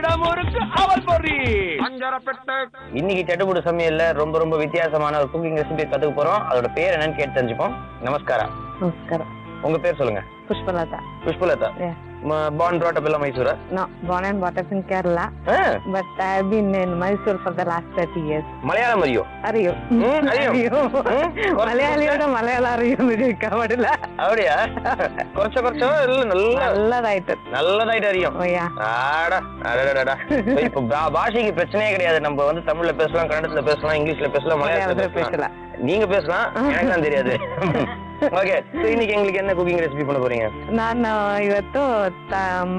இடமுருக்கு அவல் பொரி அஞ்சரப்பட்டு. இன்னைக்கு செட்டுப்புடு சமையல்ல ரொம்ப ரொம்ப வித்தியாசமான ஒரு குக்கிங் ரெசிபி கத்துக்க போறோம். அதோட பேர் என்னன்னு கேட்டு தெரிஞ்சுப்போம். நமஸ்காரம். நமஸ்காரம். உங்க பேர் சொல்லுங்க. Pushpalatha. Pushpalatha. Born brought up in Mysore? No, born and brought up in Kerala. But I have been in Mysore for the last 30 years. Malayalam ariyo? Ariyo. Ariyo. Malayaliyada Malayala ariyo vidikka padilla. Avadiya? Korcha illa நல்லதாயிட்டு அறியும். ஓயா. ஆடா அடடடடா. இப்போ பாஷைக்கு பிரச்சனையே கிடையாது. நம்ம வந்து தமிழ்ல பேசலாம், கன்னடத்துல பேசலாம், இங்கிலீஷ்ல பேசலாம், மலையாளத்துல பேசலாம். நீங்க பேசலாம், எனக்கு தான் தெரியாது. ஓகே, இன்னைக்கு எங்களுக்கு என்ன குக்கிங் ரெசிபி பண்ண போறீங்க? ನಾನು ಇವತ್ತು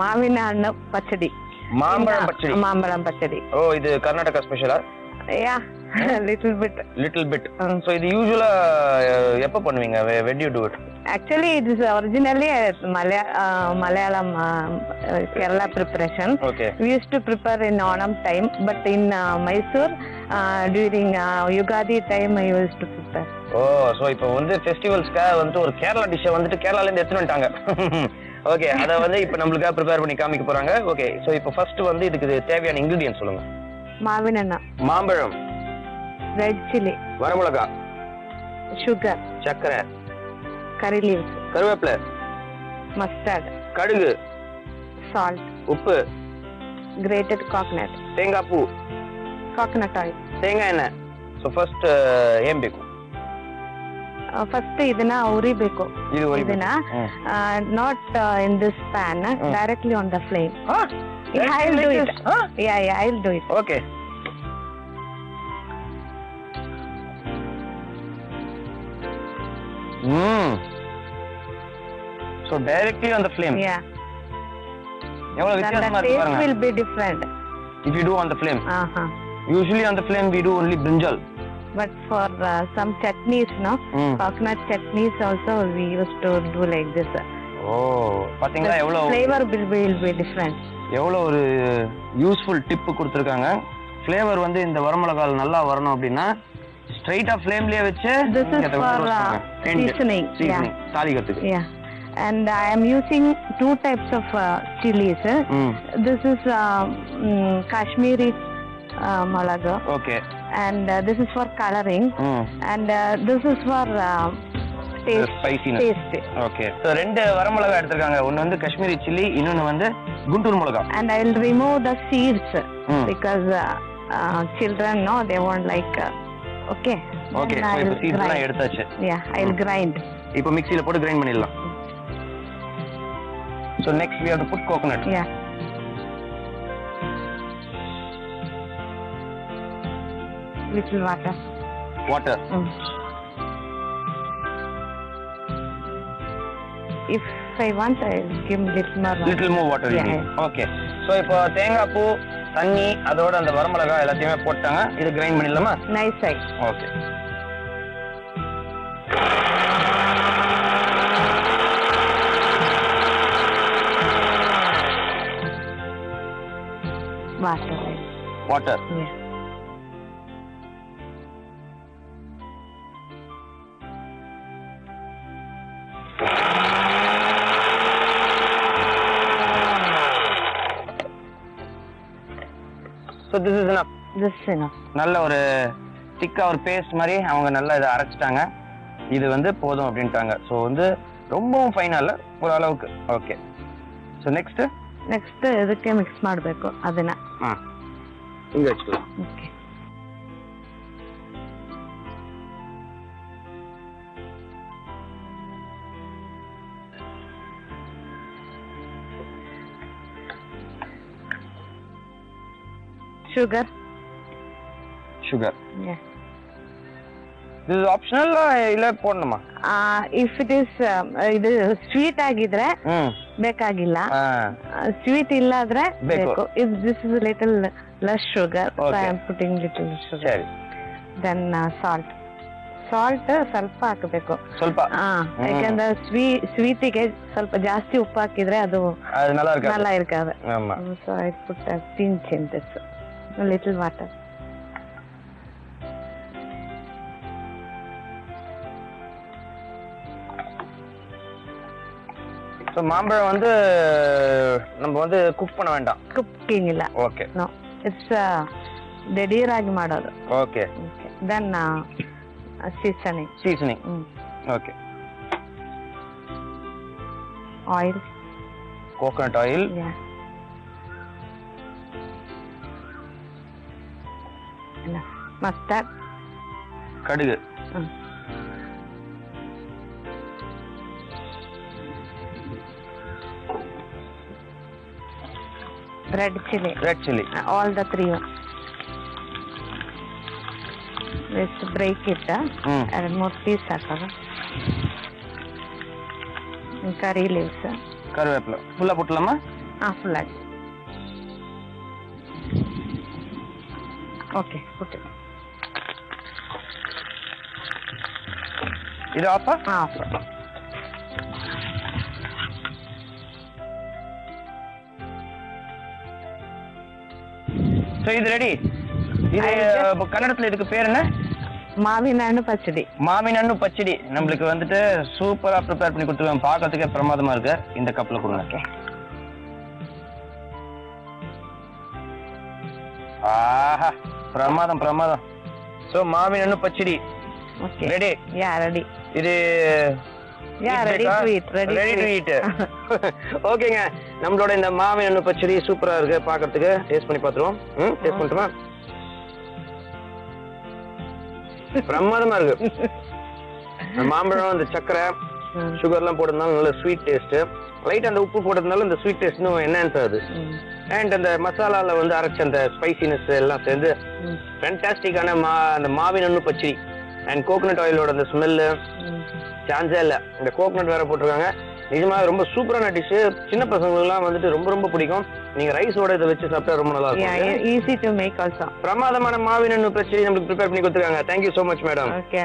ಮಾವಿನ ಹಣ್ಣು ಪಚ್ಚಡಿ. ಮಾಂಬಳಂ ಪಚ್ಚಡಿ. ಓ, ಇದು ಕರ್ನಾಟಕ ಸ್ಪೆಷಲಾ? ಯಾ, ಲಿಟಲ್ ಬಿಟ್. So ಇದು ಯೂಶುವಲಾ எப்ப பண்ணுவீங்க? when do you do it? Actually it is originally Malayalam Kerala preparation. Okay. We used to prepare in Onam time, but in Mysore during Yugadi time I used to prepare. So இப்போ வந்து ஃபெஸ்டிவல்ஸ்க்கு வந்து ஒரு Kerala dish வந்து கேரளால இருந்து எடுத்துட்டு வந்துட்டாங்க. Okay, அத வந்து இப்போ நமக்கு ப்ரிப்பேர் பண்ணி காமிக்க போறாங்க. ஓகே, சோ இப்போ ஃபர்ஸ்ட் வந்து இதுக்கு தேவையான இன்கிரிடியன்ட்ஸ் சொல்லுங்க. மாவின எண்ணெய், மாம்பழம், ரெட் சில்லி, வரமிளகா, சுகர், சக்கரை, curry leaves, கருவேப்பிலை, mustard, கடுகு, salt, உப்பு, grated coconut, தேங்காய் பூ, coconut oil, தேங்காய் எண்ணெய். So first ಏನ್ ಬೇಕು? ಫಸ್ಟ್ ಇದನ್ನ ಉರಿಬೇಕು. ಇದನ್ನ not in this PAN, directly on the flame. I'll do it. Yeah, I'll do it. Okay. So directly on the flame. Yeah. எவ்வளவு வித்தியாசமா இருக்கு பாருங்க. Taste will be different if you do on the flame. Uh-huh. Usually on the flame we do only brinjal. But for some chutneys, no, coconut chutneys also we used to do like this. பாத்தீங்களா எவ்வளவு flavor will be different. எவ்வளவு ஒரு useful tip கொடுத்திருக்காங்க. Flavour வந்து இந்த வரமிளகாய் நல்லா வரணும் அப்படினா ஸ்ட்ரைட்டா ஃப்ளேம்லயே வச்சு this is for seasoning. தாளிக்கிறதுக்கு. Yeah. And I am using two types of chilies. This is Kashmiri malaga. Okay. And this is for coloring. And this is for taste. Spiciness. Taste. Okay. So ரெண்டு வரமிளகாய் எடுத்துருக்காங்க. ஒன்னு வந்து Kashmiri chilli, இன்னொன்னு வந்து குண்டூர் மிளகாய். And I will remove the seeds because children no they won't like. Okay. Okay. So இப்போ seeds எல்லாம் எடுத்தாச்சு. Yeah, I will grind. இப்போ மிக்ஸில போட்டு கிரைண்ட் பண்ணிடலாம். So next we have to put coconut. Yeah. Little water. Water. If I want, I'll give little more water. Little more water. Yeah. Okay. So இப்போ தேங்காய் பூ, தண்ணி, அதோட அந்த வரமிளகாய் எல்லாத்தையுமே போட்டாங்க. இது கிரைண்ட் பண்ணிடலாமா? Nice side. Okay. Water. Yeah. So this is enough. This is enough. நல்ல ஒரு திக்கா ஒரு பேஸ்ட் மாதிரி அவங்க நல்லா இதை அரைச்சிட்டாங்க. இது வந்து போதும் அப்படின்ட்டாங்க. ஸோ வந்து ரொம்பவும் ஃபைனா இல்லை, ஒரு அளவுக்கு. ஓகே. ஸோ நெக்ஸ்ட் ಇದಕ್ಕೆ ಮಿಕ್ಸ್ ಮಾಡಬೇಕು ಅದನ್ನ. ಹಿಂಗೆ ಹಚ್ಕೊಳ್ಳಿ. Okay. sugar. Yeah. This is optional ಇಲ್ಲ ಪೋಡணுமா? If it is ಇದು ಸ್ವೀಟ್ ಆಗಿದ್ರೆ ಬೇಕಾಗಿಲ್ಲ. ಸ್ವೀಟ್ ಇಲ್ಲ ಆದ್ರೆ ಬೇಕು. If this is a little less sugar, so I am putting little sugar. ಸರಿ. Then salt. Salt ಸ್ವಲ್ಪ ಹಾಕಬೇಕು. ಸ್ವಲ್ಪ. ಯಾಕಂದ್ರೆ ಸ್ವೀಟಿಗೆ ಸ್ವಲ್ಪ ಜಾಸ್ತಿ ಉಪ್ಪು ಹಾಕಿದ್ರೆ ಅದು நல்லா இருக்காது. ஆமா. So I put a pinch in this. A little water. So மாம்பழம் வந்து நம்ம வந்து குக் பண்ண வேண்டாம். ಕುಕ್ಕಿಂಗ್ ಇಲ್ಲ. ಓಕೆ. ನೋ ಇಟ್ಸ್ ದಿಢೀರಾಗಿ ಮಾಡೋದು. Okay. Then seasoning. Okay. Oil. Coconut oil. Mustard. ಕಡುಗು. Red chili. All the three. Let's break it. And more piece hakava. Curry leaves. Karvepla. Fulla puttalama? Full. Okay, put it. Idu off? Off. So இது ready. இது கன்னடத்துல இதுக்கு பேர் என்ன? மாவின ஹಣ್ಣு பச்சடி. மாவின ஹಣ್ಣு பச்சடி நமக்கு வந்துட்டு சூப்பரா prepare பண்ணி கொடுத்துருவாங்க. பார்க்கிறதுக்கே பிரமாதமா இருக்கு. இந்த கப்ல கொடுங்க. ஓகே. ஆஹா பிரமாதம். சோ மாவின ஹண்ணு பச்சடி. ஓகே. ரெடி? யா ரெடி. இது ready to eat. ஓகேங்க, நம்மளோட இந்த மாவின ஹண்ணு பச்சடி சூப்பரா இருக்கு பார்க்கிறதுக்கு. டேஸ்ட் பண்ணி பாத்துருவோம். டேஸ்ட் பண்ணட்டுமா? பிரமாதமா இருக்கு. மாம்பழம், அந்த சக்கரை, சுகர்லாம் போட்டதுனால நல்ல ஸ்வீட் டேஸ்ட். லைட் அந்த உப்பு போட்டதுனால இந்த ஸ்வீட் டேஸ்ட் இன்னும் என்ஹான்ஸ் ஆகுது. அண்ட் அந்த மசாலால வந்து அரைச்ச அந்த ஸ்பைசினஸ் எல்லாம் சேர்ந்து ஃபேண்டாஸ்டிக்கான அந்த மாவின ஹண்ணு பச்சடி. அண்ட் கோகனட் ஆயிலோட அந்த ஸ்மெல்லு சான்ஸே இல்லை. இந்த கோகனட் வேற போட்டிருக்காங்க. நிஜமா ரொம்ப சூப்பரான டிஷ். சின்ன பசங்களுக்குலாம் வந்துட்டு ரொம்ப பிடிக்கும். நீங்க ரைஸோட இதை வச்சு சாப்பிட்டா ரொம்ப நல்லா இருக்கும். Easy to make also. பிரமாதமான மாவின ஹண்ணு பச்சடி நமக்கு ப்ரிப்பேர் பண்ணி கொடுத்துருக்காங்க. Thank you so much madam. Okay.